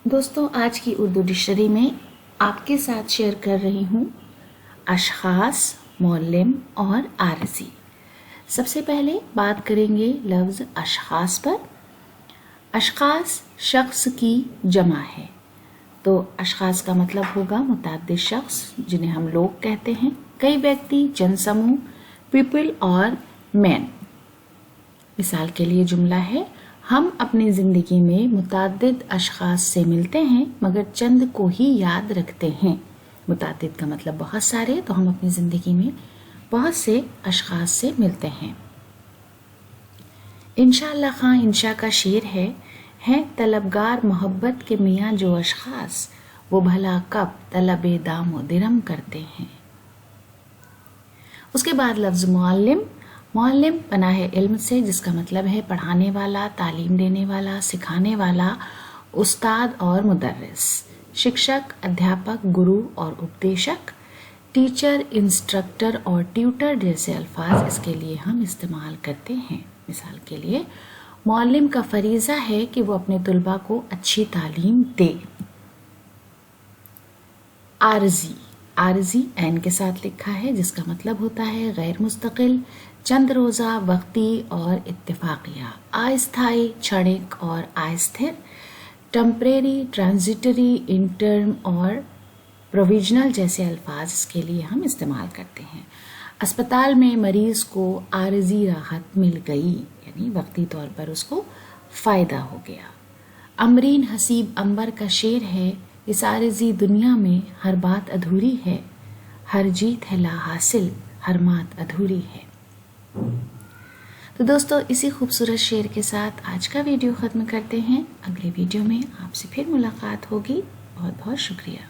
दोस्तों, आज की उर्दू डिक्शनरी में आपके साथ शेयर कर रही हूँ अशखास, मौल्लिम और आरजी। सबसे पहले बात करेंगे लफ्ज़ अशखास पर। अशखास शख्स की जमा है, तो अशखास का मतलब होगा मुतअद्दिद शख्स जिन्हें हम लोग कहते हैं, कई व्यक्ति, जनसमूह, पीपल और मैन। मिसाल के लिए जुमला है, हम अपनी ज़िंदगी में मुतअद्दिद अशखास से मिलते हैं मगर चंद को ही याद रखते हैं। मुतअद्दिद का मतलब बहुत सारे, तो हम अपनी ज़िंदगी में बहुत से अशखास से मिलते हैं। इंशाअल्लाह खां इंशा का शेर है तलबगार मोहब्बत के मियाँ जो अशखास, वो भला कब तलबे दामो दिरम करते हैं। उसके बाद लफ्ज़ मुअल्लिम। मुअल्लिम बना है इल्म से, जिसका मतलब है पढ़ाने वाला, तालीम देने वाला, सिखाने वाला, उस्ताद और मुदर्रिस। शिक्षक, अध्यापक, गुरु और उपदेशक। टीचर, इंस्ट्रक्टर और ट्यूटर जैसे अल्फाज इसके लिए हम इस्तेमाल करते हैं। मिसाल के लिए, मुअल्लिम का फरीज़ा है कि वो अपने तुलबा को अच्छी तालीम दे। आरजी, आरजी ऐन के साथ लिखा है, जिसका मतलब होता है गैर मुस्तकिल, चंद रोज़ा, वक्ती और इत्तेफाकिया। अस्थायी, क्षणिक और अस्थिर। टेम्परेरी, ट्रांजिटरी, इंटर्म और प्रोविजनल जैसे अल्फाज इसके लिए हम इस्तेमाल करते हैं। अस्पताल में मरीज़ को आरजी राहत मिल गई, यानी वक्ती तौर पर उसको फ़ायदा हो गया। अमरीन हसीब अंबर का शेर है, इस आरजी दुनिया में हर बात अधूरी है, हर जीत है ला हासिल, हर मात अधूरी है। तो दोस्तों, इसी खूबसूरत शेर के साथ आज का वीडियो ख़त्म करते हैं। अगले वीडियो में आपसे फिर मुलाकात होगी। बहुत बहुत शुक्रिया।